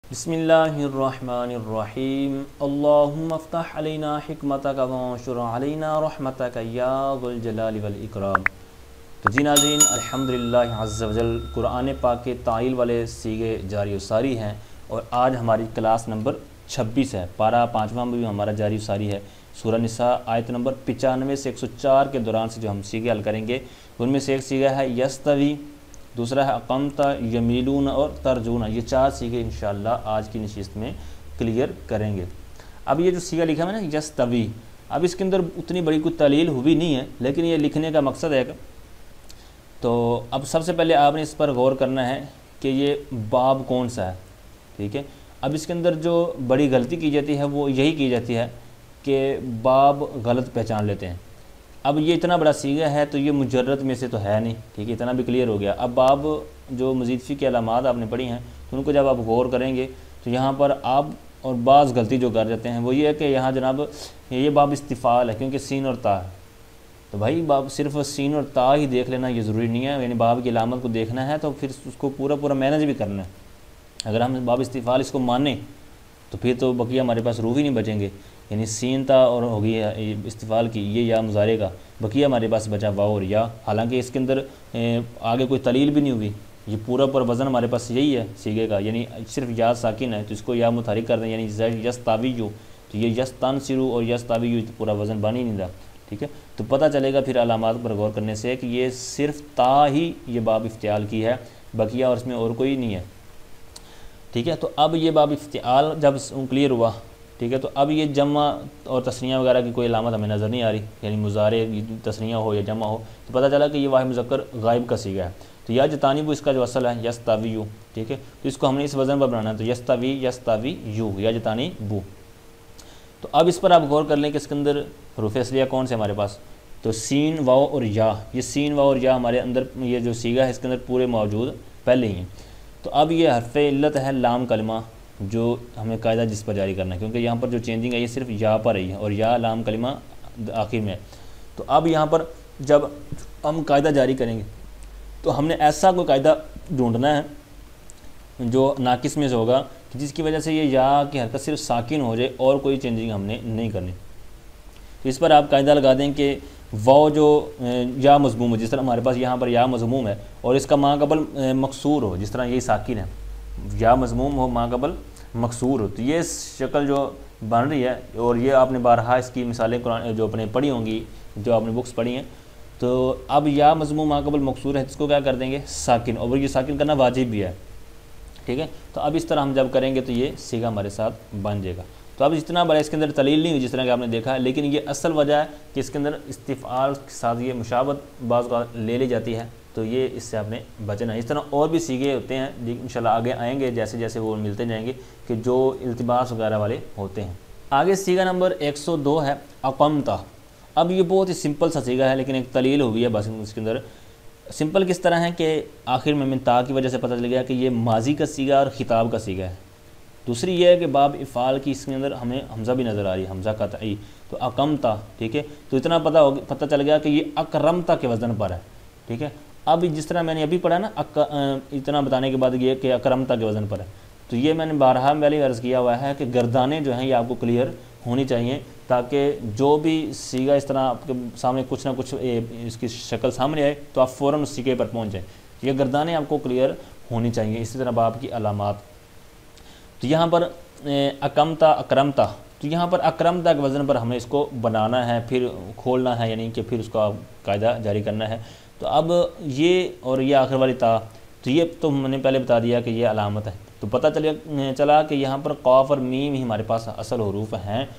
बिस्मिल्लाहिर्रहमानिर्रहीम अल्लाहुम्मा अफ्तह अलैना हिकमतक वंशुर अलैना रहमतक या ज़ुल जलाली वल इकराम। तो जी नाज़रीन, अल्हम्दुलिल्लाह अज़्ज़ा वजल कुरान पाक के तालील वाले सीगे जारी सारी हैं और आज हमारी क्लास नंबर 26 है। पारा 5वां भी हमारा जारी सारी है। सूरह निसा आयत नंबर 95 से 104 के दौरान से जो हम सीगे हल करेंगे उनमें से एक सीगा है यस्तवी, दूसरा है अक़मता, यमीलून और तरजूना। ये 4 सीगे इंशाअल्लाह आज की नशिस्त में क्लियर करेंगे। अब ये जो सीगा लिखा है ना यस्तवी, अब इसके अंदर उतनी बड़ी कोई तालील हुई नहीं है, लेकिन ये लिखने का मकसद है। तो अब सबसे पहले आपने इस पर गौर करना है कि ये बाब कौन सा है, ठीक है। अब इसके अंदर जो बड़ी गलती की जाती है वो यही की जाती है कि बाब गलत पहचान लेते हैं। अब ये इतना बड़ा सीगा है तो ये मुजर्रद में से तो है नहीं, ठीक है, इतना भी क्लियर हो गया। अब बाब जो मज़ीद फ़ी की अलामात आपने पढ़ी हैं तो उनको जब आप गौर करेंगे तो यहाँ पर आप और बाज़ गलती जो कर जाते हैं वो ये है कि यहाँ जनाब ये बाब इस्तिफ़ाल है क्योंकि सीन और ता है। तो भाई बाब सिर्फ सीन और ता ही देख लेना ये ज़रूरी नहीं है, यानी बाब की अलामत को देखना है तो फिर उसको पूरा मैनेज भी करना है। अगर हम बाब इस्तिफ़ाल इसको माने तो फिर तो बकिया हमारे पास रूह ही नहीं बचेंगे, यानी सीन ता और होगी इस्तिफ़ाल की ये या मुज़ारे का, बकिया हमारे पास बचा वाव और या। हालांकि इसके अंदर आगे कोई तलील भी नहीं हुई, ये पूरा वज़न हमारे पास यही है सीगे का, यानी सिर्फ या साकिन है तो इसको या मुतहरिक कर दें, यानी यस तावीयू, तो ये यस तानसिरू और यस तावीयू तो पूरा वज़न बन ही नहीं रहा, ठीक है। तो पता चलेगा फिर अलामात पर गौर करने से कि ये सिर्फ ता ही ये बाब इफ्तियाल की है, बकिया और इसमें और कोई नहीं है, ठीक है। तो अब ये बाब इफ्तियाल जब क्लियर हुआ, ठीक है, तो अब ये जमा और तस्निया वगैरह की कोई अलामत हमें नज़र नहीं आ रही, यानी मुज़ारे तस्निया हो या जमा हो, तो पता चला कि ये वाहिद मुज़क्कर गायब का सीगा है। तो या जतानीबू इसका जो असल है यस्तावीयू, ठीक है, तो इसको हमने इस वज़न पर बनाना है, तो यस्तावीयू या जतानीबू। तो अब इस पर आप गौर कर लें कि इसके अंदर हरूफ असलिया कौन से हमारे पास, तो सीन वाव और या, ये सीन वाव और या हमारे अंदर ये जो सीगा है इसके अंदर पूरे मौजूद पहले ही हैं। तो अब ये हरफ इल्लत है लाम कलमा जो हमें कायदा जिस पर जारी करना है, क्योंकि यहाँ पर जो चेंजिंग है ये सिर्फ या पर ही है और या लाम कलिमा आखिर में है। तो अब यहाँ पर जब हम कायदा जारी करेंगे तो हमने ऐसा कोई कायदा ढूंढना है जो नाकिस में से होगा कि जिसकी वजह से ये या की हरकत सिर्फ साकिन हो जाए और कोई चेंजिंग हमने नहीं करनी। तो इस पर आप कायदा लगा दें कि वो जो या मज़मूम हो, जिस तरह हमारे पास यहाँ पर या मज़मूम है और इसका माक़बल मकसूर हो, जिस तरह यही साकिन है, या मज़मूम हो माक़बल मकसूर हो, तो ये शक्ल जो बन रही है और ये आपने बारहा इसकी मिसालें कुरान जो अपने पढ़ी होंगी, जो आपने बुक्स पढ़ी हैं। तो अब या मज़मूम माक़बल मकसूर है इसको क्या कर देंगे साकिन, और ये साकिन करना वाजिब भी है, ठीक है। तो अब इस तरह हम जब करेंगे तो ये सीगा हमारे साथ बन जाएगा। तो अब इतना बड़ा इसके अंदर तलील नहीं हुई जिस तरह कि आपने देखा है, लेकिन ये असल वजह है कि इसके अंदर इस्तिफ़ाल के साथ ये मुशाबत बाज़ का ले ली जाती है, तो ये इससे आपने बचना है। इस तरह और भी सीगे होते हैं इंशाल्लाह आगे आएंगे जैसे जैसे वो मिलते जाएंगे कि जो इल्तिबास वगैरह वाले होते हैं। आगे सीगा नंबर 102 है अक़मता। अब ये बहुत ही सिंपल सा सीगा है लेकिन एक तलील हुई है बस इसके अंदर। सिंपल किस तरह है कि आखिर में ता की वजह से पता चल गया कि ये माजी का सीगा और ख़िताब का सीगा है। दूसरी ये है कि बाब इफ़ाल की इसके अंदर हमें हमज़ा भी नज़र आ रही है, हमज़ा का तई, तो अक़मता, ठीक है। तो इतना पता चल गया कि ये अकरमता के वज़न पर है, ठीक है। अब जिस तरह मैंने अभी पढ़ा ना इतना बताने के बाद ये कि अकरमता के वज़न पर है, तो ये मैंने बारहा पहले अर्ज़ किया हुआ है कि गर्दानें जो हैं ये आपको क्लियर होनी चाहिए ताकि जो भी सीगा इस तरह आपके सामने कुछ ना कुछ इसकी शक्ल सामने आए तो आप फ़ौरन उस सीगे पर पहुँच जाएँ। ये गर्दानें आपको क्लियर होनी चाहिए। इसी तरह बाब की अलामात, तो यहाँ पर अक़मता अकरमता, तो यहाँ पर अकरमता के वज़न पर हमें इसको बनाना है, फिर खोलना है, यानी कि फिर उसका कायदा जारी करना है। तो अब ये और ये आखिर वाली ता, तो ये तो मैंने पहले बता दिया कि ये अलामत है। तो पता चला कि यहाँ पर क़ाफ़ और मीम ही हमारे पास असल हरूफ हैं।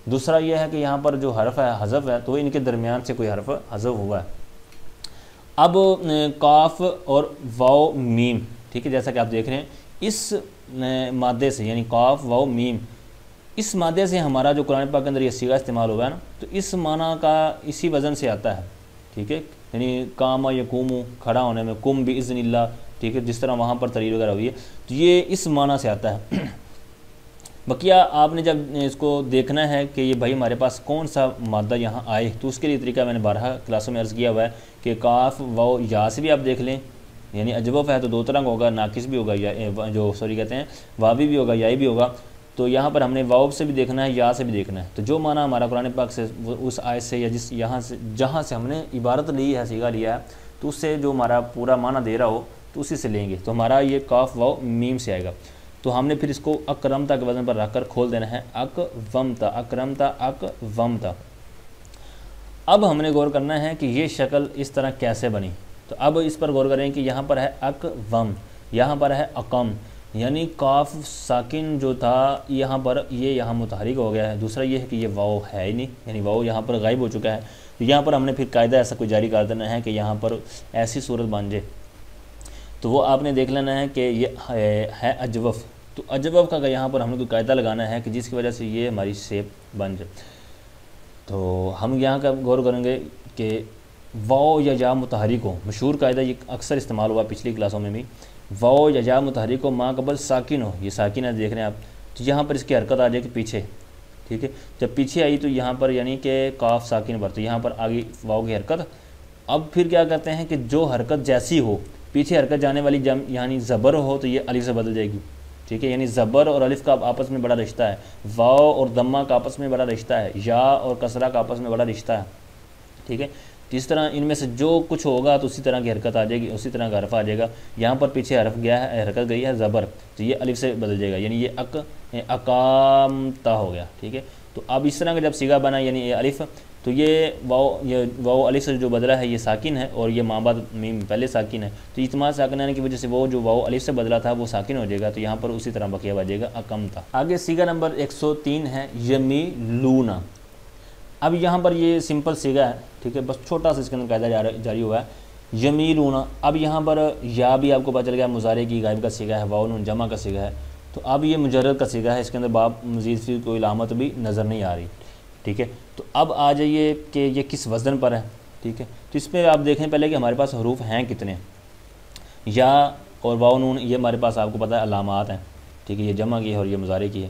दूसरा ये है कि यहाँ पर जो हरफ है हज़फ़ है तो इनके दरमियान से कोई हरफ हज़फ़ हुआ है। अब क़ाफ़ और वाव मीम, ठीक है, जैसा कि आप देख रहे हैं इस मादे से, यानी क़ाफ़ वाव मीम, इस मादे से हमारा जो कुरान पाक के अंदर ये सीगा इस्तेमाल हुआ है ना, तो इस माना का इसी वज़न से आता है, ठीक है। यानी कामा यकूमु, खड़ा होने में, कुम भी इज़्निल्लाह, ठीक है, जिस तरह वहाँ पर तरीर वगैरह हुई है तो ये इस माना से आता है। बकिया आपने जब इसको देखना है कि ये भाई हमारे पास कौन सा मादा यहाँ आए, तो उसके लिए तरीका मैंने 12 क्लासों में अर्ज़ किया हुआ है कि काफ़ वाव या से भी आप देख लें, यानी अजवफ़ है तो दो तरह का होगा, नाकिस भी होगा या जो सॉरी कहते हैं वावी भी होगा, याई भी होगा। तो यहाँ पर हमने वाव से भी देखना है, या से भी देखना है। तो जो माना हमारा कुरान पाक से उस आयत से या जिस यहाँ से जहाँ से हमने इबारत ली है, सीगा लिया है, तो उससे जो हमारा पूरा माना दे रहा हो तो उसी से लेंगे। तो हमारा ये काफ वाव मीम से आएगा। तो हमने फिर इसको अकरमता के वज़न पर रखकर खोल देना है, अकवमता, अकरमता, अकवमता। अब हमने गौर करना है कि ये शक्ल इस तरह कैसे बनी। तो अब इस पर गौर करें कि यहाँ पर है अकवम, यहाँ पर है अकम, यानी काफ साकिन जो था यहाँ पर ये यहाँ मुतहरिक हो गया है। दूसरा ये है कि ये वाव है ही नहीं, यानी वाव यहाँ पर गायब हो चुका है। तो यहाँ पर हमने फिर कायदा ऐसा कोई जारी कर देना है कि यहाँ पर ऐसी सूरत बन जाए। तो वो आपने देख लेना है कि ये है अजवफ़। तो अजवफ़ का यहाँ पर हमने कोई कायदा लगाना है कि जिसकी वजह से ये हमारी शेप बन जाए। तो हम यहाँ का गौर करेंगे कि वाव या जा मुतहरिक हो, मशहूर कायदा ये अक्सर इस्तेमाल हुआ पिछली क्लासों में भी, वाव या जा मुतहरिक हो माँ कबल साकिन हो, ये साकिन है देख रहे हैं आप। तो यहाँ पर इसकी हरकत आ जाएगी पीछे, ठीक है। जब पीछे आई तो यहाँ पर यानी कि काफ साकिन पर, तो यहाँ पर आगे वाव की हरकत। अब फिर क्या करते हैं कि जो हरकत जैसी हो, पीछे हरकत जाने वाली जम यानी ज़बर हो तो ये अलिफ से बदल जाएगी, ठीक है। यानी ज़बर और अलिफ का आपस में बड़ा रिश्ता है, वाव और दम्मा का आपस में बड़ा रिश्ता है, या और कसरा का आपस में बड़ा रिश्ता है, ठीक है। तो इस तरह इनमें से जो कुछ होगा तो उसी तरह की हरकत आ जाएगी, उसी तरह का हरफ आ जाएगा। यहाँ पर पीछे हरफ गया है, हरकत गई है ज़बर, तो ये अलिफ से बदल जाएगा, यानी ये अकामता हो गया, ठीक है। तो अब इस तरह का जब सीगा बना यानी ये अलिफ, तो ये वाव अलिफ से जो बदला है ये साकिन है, और ये माबाद मीम पहले साकिन है। तो इत्मा साकिन आने की वजह से वो जो वाव अलिफ से बदला था वो साकिन हो जाएगा। तो यहाँ पर उसी तरह बकिया बजेगा अकमता। आगे सीगा नंबर 103 है यमीलूना। अब यहाँ पर ये सिंपल सीगा है, ठीक है, बस छोटा सा इसके अंदर कायदा जारी हुआ है, यमीलूना। अब यहाँ पर या भी आपको पता चल गया मुजारे की गायब का सीगा है, वाव नून जमा का सीगा है। तो अब ये मुजर्रद का सीगा है, इसके अंदर बाप मज़ीद फिर कोई इलामत भी नज़र नहीं आ रही, ठीक है। तो अब आ जाइए कि ये किस वज़न पर है, ठीक है। तो इसमें आप देखें पहले कि हमारे पास हरूफ हैं कितने, या और वाव नून ये हमारे पास आपको पता है अलामात हैं, ठीक है, ये जमा की है और ये मुजारे की है।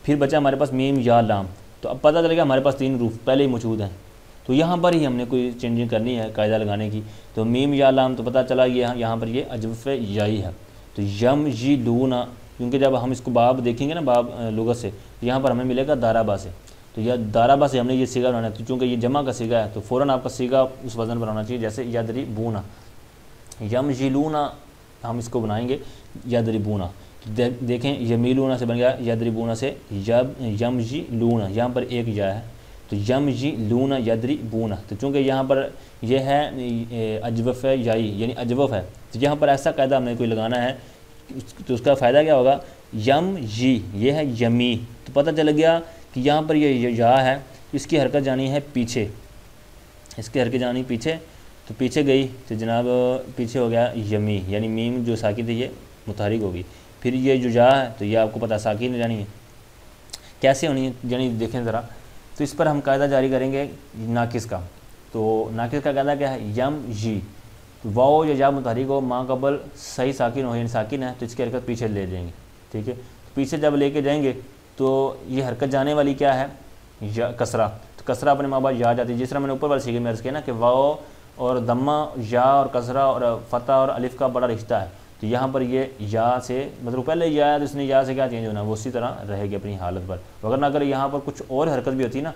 फिर बचा हमारे पास मीम या लाम। तो अब पता चलेगा हमारे पास 3 हरूफ पहले ही मौजूद हैं। तो यहाँ पर ही हमने कोई चेंजिंग करनी है कायदा लगाने की। तो मीम या लाम तो पता चला ये यहाँ पर ये अजवफ़ याई है। तो यमजीलूना, क्योंकि जब हम इसको बाब देखेंगे ना, बाब लुगत से, तो यहाँ पर हमें मिलेगा दाराबा से। तो यह दाराबा से हमने ये सीगा बनाना है। तो चूँकि ये जमा का सीगा है तो फ़ौरन आपका सीगा उस वज़न पर होना चाहिए, जैसे यदरिबूना, यमजीलूना हम इसको बनाएंगे यदरिबूना। देखें यमीलूना से बन गया यदरिबूना से यमजीलूना, यहाँ पर एक या है तो यमजीलूना यदरिबूना। तो चूँकि यहाँ पर यह है अजवफ़ याई यानी अजवफ़ है, तो यहाँ पर ऐसा कायदा हमें कोई लगाना है। तो उसका फ़ायदा क्या होगा, यम जी ये है यमी, तो पता चल गया कि यहाँ पर ये या है, इसकी हरकत जानी है पीछे, इसकी हरकत जानी पीछे। तो पीछे गई तो जनाब पीछे हो गया यमी, यानी मीम जो साकिन थी ये मुतहरिक होगी। फिर ये जो जा है तो ये आपको पता साकिन जानी है, कैसे होनी है यानी देखें ज़रा। तो इस पर हम कायदा जारी करेंगे नाकिस का। तो नाकिस का कायदा क्या है, यम जी, तो वाव या जा मुतहरिक हो माँ कबल सही साकिन हो यानी साकिन है, तो इसकी हरकत पीछे ले जाएंगे, ठीक है। तो पीछे जब लेके जाएंगे तो ये हरकत जाने वाली क्या है, या कसरा। तो कसरा अपने माँ बाप या जाती है, जिस तरह मैंने ऊपर वाले सीखे में अर्ज़ किया ना कि वाव और दम्मा या और कसरा और फ़तह और अलिफ का बड़ा रिश्ता है। तो यहाँ पर ये या से मतलब पहले या है तो इसने या से क्या चेंज होना, वो उसी तरह रहेगी अपनी हालत पर। अगर ना अगर यहाँ पर कुछ और हरकत भी होती ना,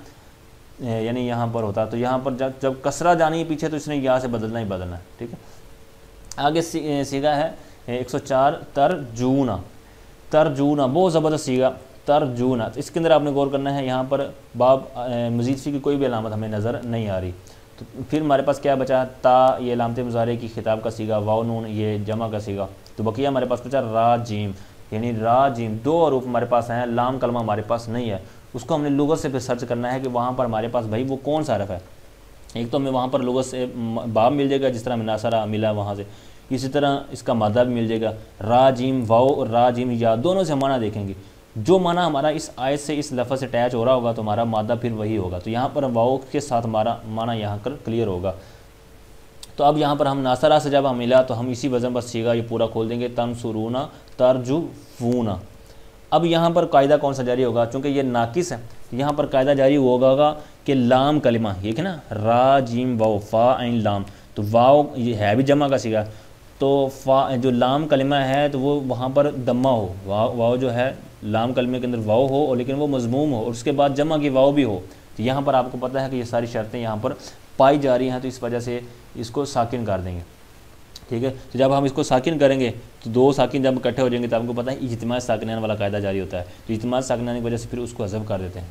यानी यहाँ पर होता, तो यहाँ पर जब कसरा जानी है पीछे तो इसने या से बदलना ही बदलना है, ठीक है। आगे सीगा है 104 तरजूना। तरजूना बहुत ज़बरदस्त सीगा, तरजूना। तो इसके अंदर आपने गौर करना है, यहाँ पर बाब मज़ीद फ़ी की कोई भी अलामत हमें नज़र नहीं आ रही। तो फिर हमारे पास क्या बचा, ता ये लामते मुजारे की खिताब का सीगा, वाव नून ये जमा का सीगा। तो बकिया हमारे पास बचा राजीम, यानी राजीम। 2 हरूफ हमारे पास हैं, लाम कलमा हमारे पास नहीं है। उसको हमने लुगत से फिर सर्च करना है कि वहाँ पर हमारे पास भाई वो कौन सा हरफ है। एक तो हमें वहाँ पर लुगत से बाब मिल जाएगा, जिस तरह नासरा मिला वहाँ से, इसी तरह इसका मादा भी मिल जाएगा। राजीम वाव और राजीम या दोनों से माना देखेंगे, जो माना हमारा इस आयत से इस लफ्ज़ से अटैच हो रहा होगा तो हमारा मादा फिर वही होगा। तो यहाँ पर वाव के साथ हमारा माना यहाँ कर क्लियर होगा। तो अब यहाँ पर हम नासरा से जब हम मिला तो हम इसी वज़न पर सीगा ये पूरा खोल देंगे, तनसुरूना तरजुफूना। अब यहाँ पर कायदा कौन सा जारी होगा, चूँकि ये नाकिस है तो यहाँ पर कायदा जारी होगा कि लाम कलिमा, ये है ना, रा जीम वाव फा ऐन लाम। तो वाव ये है भी जमा का सीगा, तो जो लाम कलमा है तो वो वहाँ पर दम्मा हो, वाव जो है लाम कलमे के अंदर वाव हो और लेकिन वो मज़मूम हो और उसके बाद जमा की वाव भी हो। तो यहाँ पर आपको पता है कि ये सारी शर्तें यहाँ पर पाई जा रही हैं, तो इस वजह से इसको साकिन कर देंगे। ठीक है, तो जब हम इसको साकिन करेंगे तो दो साकिन जब इकट्ठे हो जाएंगे तो आपको पता है इज्तिमा साकिनान वाला कायदा जारी होता है। तो इज्तिमा साकिनान की वजह से फिर उसको हज़फ कर देते हैं।